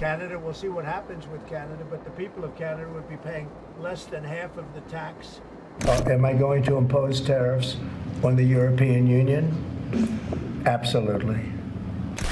Canada, we'll see what happens with Canada, but the people of Canada would be paying less than half of the tax. Am I going to impose tariffs on the European Union? Absolutely.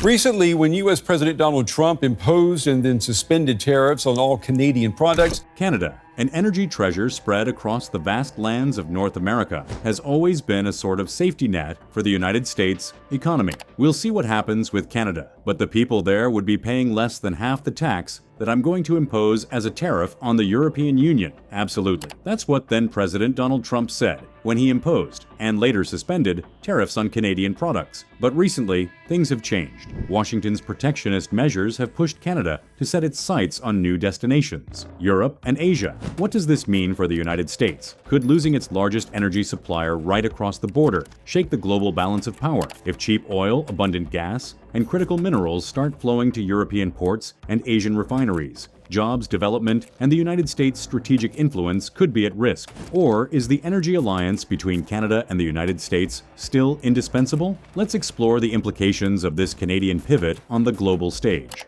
Recently, when U.S. President Donald Trump imposed and then suspended tariffs on all Canadian products, Canada, an energy treasure spread across the vast lands of North America, has always been a sort of safety net for the United States economy. We'll see what happens with Canada, but the people there would be paying less than half the tax that I'm going to impose as a tariff on the European Union. Absolutely. That's what then President Donald Trump said when he imposed, and later suspended, tariffs on Canadian products. But recently, things have changed. Washington's protectionist measures have pushed Canada to set its sights on new destinations, Europe and Asia. What does this mean for the United States? Could losing its largest energy supplier right across the border shake the global balance of power if cheap oil, abundant gas, and critical minerals start flowing to European ports and Asian refineries? Jobs, development, and the United States' strategic influence could be at risk. Or is the energy alliance between Canada and the United States still indispensable? Let's explore the implications of this Canadian pivot on the global stage.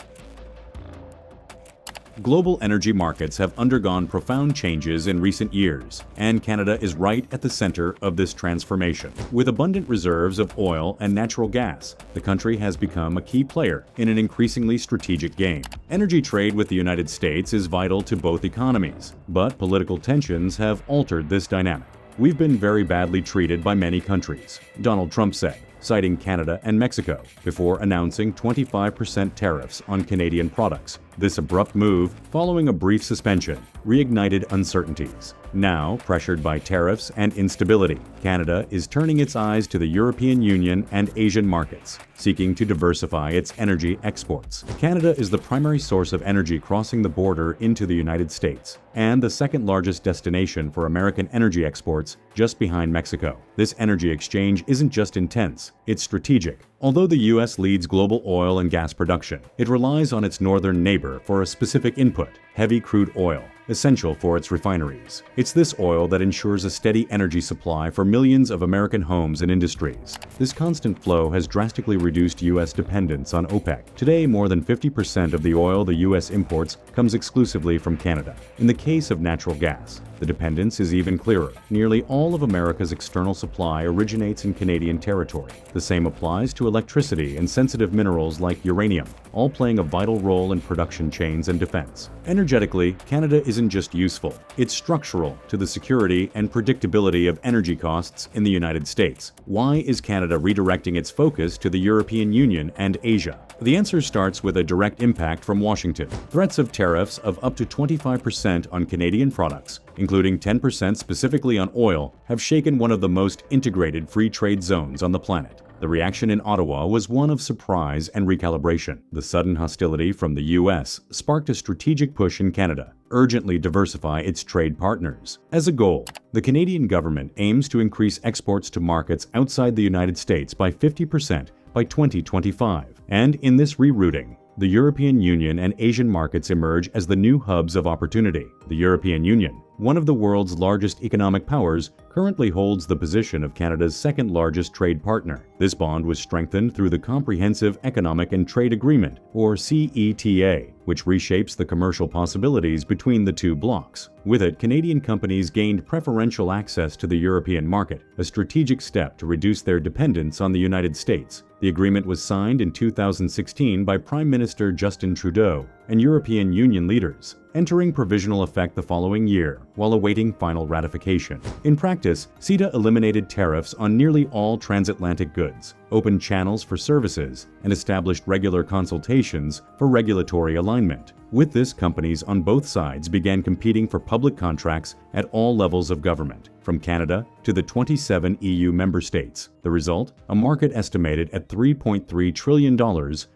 Global energy markets have undergone profound changes in recent years, and Canada is right at the center of this transformation. With abundant reserves of oil and natural gas, the country has become a key player in an increasingly strategic game. Energy trade with the United States is vital to both economies, but political tensions have altered this dynamic. We've been very badly treated by many countries, Donald Trump said, citing Canada and Mexico, before announcing 25% tariffs on Canadian products. This abrupt move, following a brief suspension, reignited uncertainties. Now, pressured by tariffs and instability, Canada is turning its eyes to the European Union and Asian markets, seeking to diversify its energy exports. Canada is the primary source of energy crossing the border into the United States, and the second largest destination for American energy exports, just behind Mexico. This energy exchange isn't just intense, it's strategic. Although the U.S. leads global oil and gas production, it relies on its northern neighbor for a specific input, heavy crude oil, essential for its refineries. It's this oil that ensures a steady energy supply for millions of American homes and industries. This constant flow has drastically reduced U.S. dependence on OPEC. Today, more than 50% of the oil the U.S. imports comes exclusively from Canada. In the case of natural gas, the dependence is even clearer. Nearly all of America's external supply originates in Canadian territory. The same applies to electricity and sensitive minerals like uranium, all playing a vital role in production chains and defense. Energetically, Canada isn't just useful, it's structural to the security and predictability of energy costs in the United States. Why is Canada redirecting its focus to the European Union and Asia? The answer starts with a direct impact from Washington. Threats of tariffs of up to 25% on Canadian products, including 10% specifically on oil, have shaken one of the most integrated free trade zones on the planet. The reaction in Ottawa was one of surprise and recalibration. The sudden hostility from the U.S. sparked a strategic push in Canada, urgently diversify its trade partners. As a goal, the Canadian government aims to increase exports to markets outside the United States by 50% by 2025. And in this rerouting, the European Union and Asian markets emerge as the new hubs of opportunity. The European Union, one of the world's largest economic powers, currently holds the position of Canada's second largest trade partner. This bond was strengthened through the Comprehensive Economic and Trade Agreement, or CETA, which reshapes the commercial possibilities between the two blocs. With it, Canadian companies gained preferential access to the European market, a strategic step to reduce their dependence on the United States. The agreement was signed in 2016 by Prime Minister Justin Trudeau and European Union leaders, entering provisional effect the following year, while awaiting final ratification. In practice, CETA eliminated tariffs on nearly all transatlantic goods, opened channels for services, and established regular consultations for regulatory alignment. With this, companies on both sides began competing for public contracts at all levels of government, from Canada to the 27 EU member states. The result? A market estimated at $3.3 trillion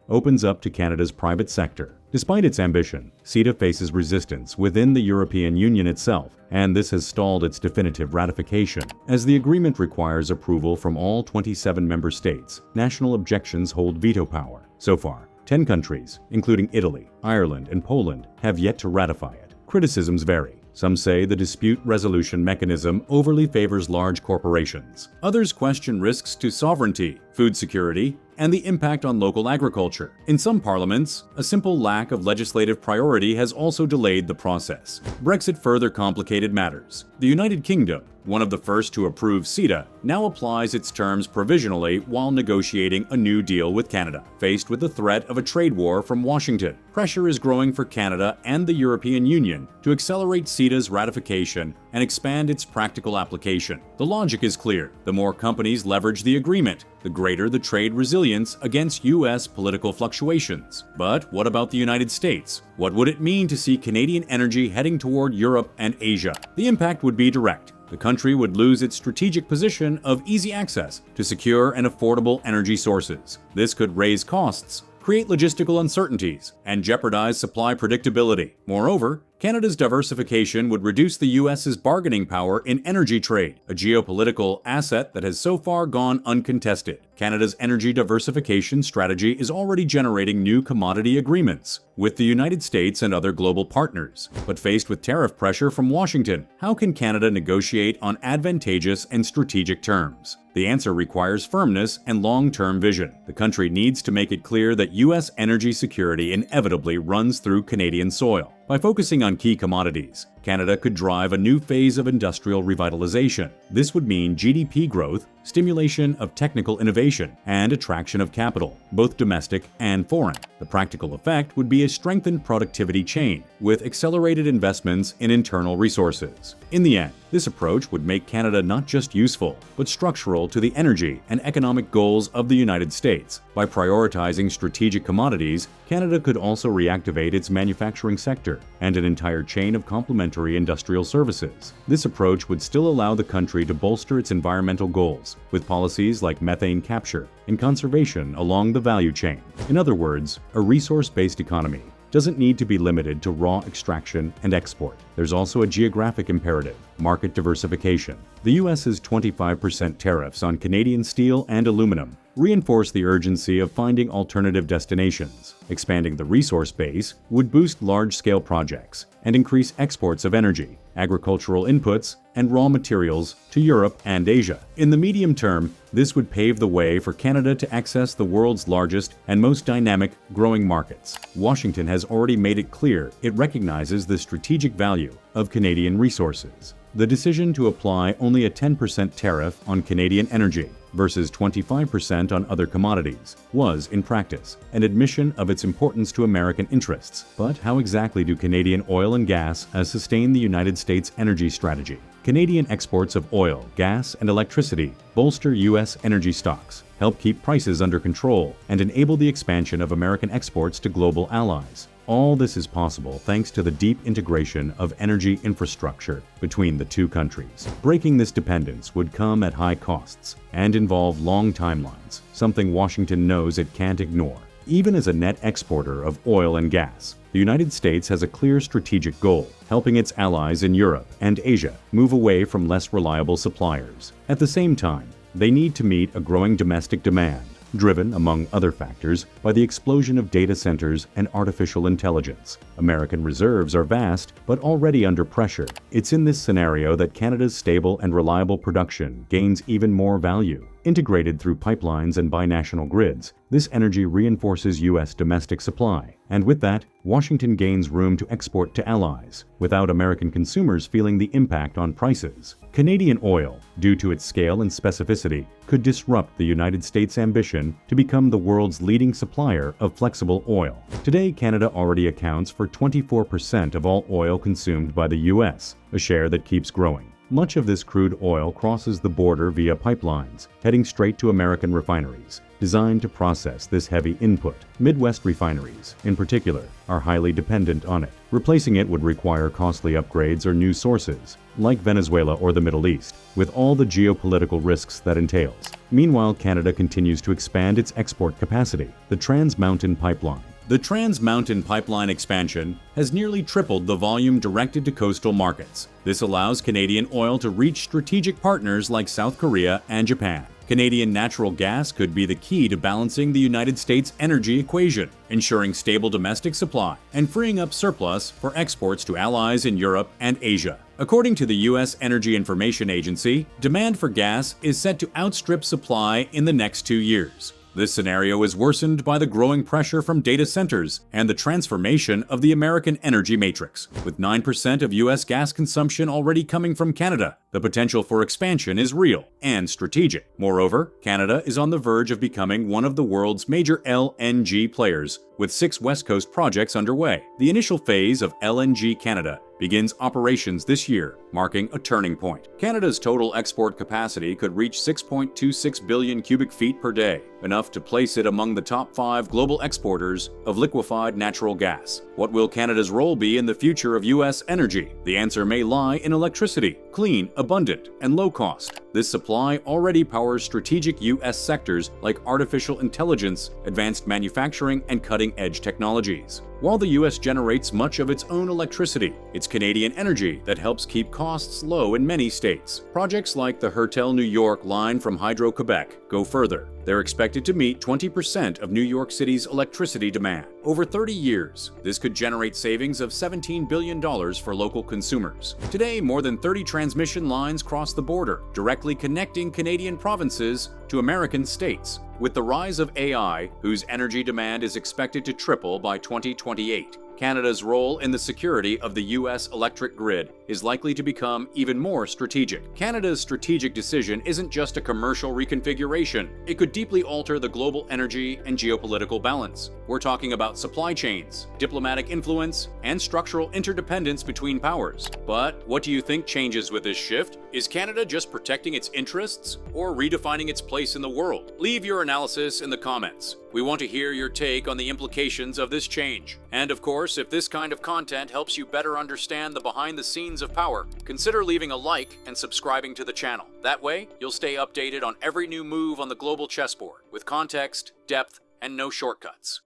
opens up to Canada's private sector. Despite its ambition, CETA faces resistance within the European Union itself, and this has stalled its definitive ratification. As the agreement requires approval from all 27 member states, national objections hold veto power. So far, 10 countries, including Italy, Ireland, and Poland, have yet to ratify it. Criticisms vary. Some say the dispute resolution mechanism overly favors large corporations. Others question risks to sovereignty, food security, and the impact on local agriculture. In some parliaments, a simple lack of legislative priority has also delayed the process. Brexit further complicated matters. The United Kingdom, one of the first to approve CETA, now applies its terms provisionally while negotiating a new deal with Canada. Faced with the threat of a trade war from Washington, pressure is growing for Canada and the European Union to accelerate CETA's ratification and expand its practical application. The logic is clear. The more companies leverage the agreement, the greater the trade resilience against U.S. political fluctuations. But what about the United States? What would it mean to see Canadian energy heading toward Europe and Asia? The impact would be direct. The country would lose its strategic position of easy access to secure and affordable energy sources. This could raise costs, create logistical uncertainties, and jeopardize supply predictability. Moreover, Canada's diversification would reduce the U.S.'s bargaining power in energy trade, a geopolitical asset that has so far gone uncontested. Canada's energy diversification strategy is already generating new commodity agreements with the United States and other global partners. But faced with tariff pressure from Washington, how can Canada negotiate on advantageous and strategic terms? The answer requires firmness and long-term vision. The country needs to make it clear that U.S. energy security inevitably runs through Canadian soil. By focusing on key commodities, Canada could drive a new phase of industrial revitalization. This would mean GDP growth, stimulation of technical innovation, and attraction of capital, both domestic and foreign. The practical effect would be a strengthened productivity chain, with accelerated investments in internal resources. In the end, this approach would make Canada not just useful, but structural to the energy and economic goals of the United States. By prioritizing strategic commodities, Canada could also reactivate its manufacturing sector and an entire chain of complementary industrial services. This approach would still allow the country to bolster its environmental goals, with policies like methane capture and conservation along the value chain. In other words, a resource-based economy doesn't need to be limited to raw extraction and export. There's also a geographic imperative: market diversification. The U.S.'s 25% tariffs on Canadian steel and aluminum reinforce the urgency of finding alternative destinations. Expanding the resource base would boost large-scale projects and increase exports of energy, agricultural inputs, and raw materials to Europe and Asia. In the medium term, this would pave the way for Canada to access the world's largest and most dynamic growing markets. Washington has already made it clear it recognizes the strategic value of Canadian resources. The decision to apply only a 10% tariff on Canadian energy versus 25% on other commodities was, in practice, an admission of its importance to American interests. But how exactly do Canadian oil and gas sustain the United States energy strategy? Canadian exports of oil, gas, and electricity bolster U.S. energy stocks, help keep prices under control, and enable the expansion of American exports to global allies. All this is possible thanks to the deep integration of energy infrastructure between the two countries. Breaking this dependence would come at high costs and involve long timelines, something Washington knows it can't ignore. Even as a net exporter of oil and gas, the United States has a clear strategic goal: helping its allies in Europe and Asia move away from less reliable suppliers. At the same time, they need to meet a growing domestic demand, driven, among other factors, by the explosion of data centers and artificial intelligence. American reserves are vast, but already under pressure. It's in this scenario that Canada's stable and reliable production gains even more value. Integrated through pipelines and binational grids, this energy reinforces U.S. domestic supply, and with that, Washington gains room to export to allies, without American consumers feeling the impact on prices. Canadian oil, due to its scale and specificity, could disrupt the United States' ambition to become the world's leading supplier of flexible oil. Today, Canada already accounts for 24% of all oil consumed by the U.S., a share that keeps growing. Much of this crude oil crosses the border via pipelines, heading straight to American refineries, designed to process this heavy input. Midwest refineries, in particular, are highly dependent on it. Replacing it would require costly upgrades or new sources, like Venezuela or the Middle East, with all the geopolitical risks that entails. Meanwhile, Canada continues to expand its export capacity. The Trans Mountain Pipeline. The Trans Mountain Pipeline expansion has nearly tripled the volume directed to coastal markets. This allows Canadian oil to reach strategic partners like South Korea and Japan. Canadian natural gas could be the key to balancing the United States energy equation, ensuring stable domestic supply and freeing up surplus for exports to allies in Europe and Asia. According to the U.S. Energy Information Agency, demand for gas is set to outstrip supply in the next 2 years. This scenario is worsened by the growing pressure from data centers and the transformation of the American energy matrix. With 9% of U.S. gas consumption already coming from Canada, the potential for expansion is real and strategic. Moreover, Canada is on the verge of becoming one of the world's major LNG players, with 6 West Coast projects underway. The initial phase of LNG Canada begins operations this year, marking a turning point. Canada's total export capacity could reach 6.26 billion cubic feet per day, enough to place it among the top 5 global exporters of liquefied natural gas. What will Canada's role be in the future of U.S. energy? The answer may lie in electricity, clean, abundant, and low cost. This supply already powers strategic U.S. sectors like artificial intelligence, advanced manufacturing, and cutting-edge technologies. While the U.S. generates much of its own electricity, it's Canadian energy that helps keep costs low in many states. Projects like the Hertel New York line from Hydro-Quebec go further. They're expected to meet 20% of New York City's electricity demand. Over 30 years, this could generate savings of $17 billion for local consumers. Today, more than 30 transmission lines cross the border, directly connecting Canadian provinces to American states. With the rise of AI, whose energy demand is expected to triple by 2028, Canada's role in the security of the U.S. electric grid is likely to become even more strategic. Canada's strategic decision isn't just a commercial reconfiguration. It could deeply alter the global energy and geopolitical balance. We're talking about supply chains, diplomatic influence, and structural interdependence between powers. But what do you think changes with this shift? Is Canada just protecting its interests or redefining its place in the world? Leave your analysis in the comments. We want to hear your take on the implications of this change. And of course, if this kind of content helps you better understand the behind the scenes of power, consider leaving a like and subscribing to the channel. That way, you'll stay updated on every new move on the global chessboard with context, depth, and no shortcuts.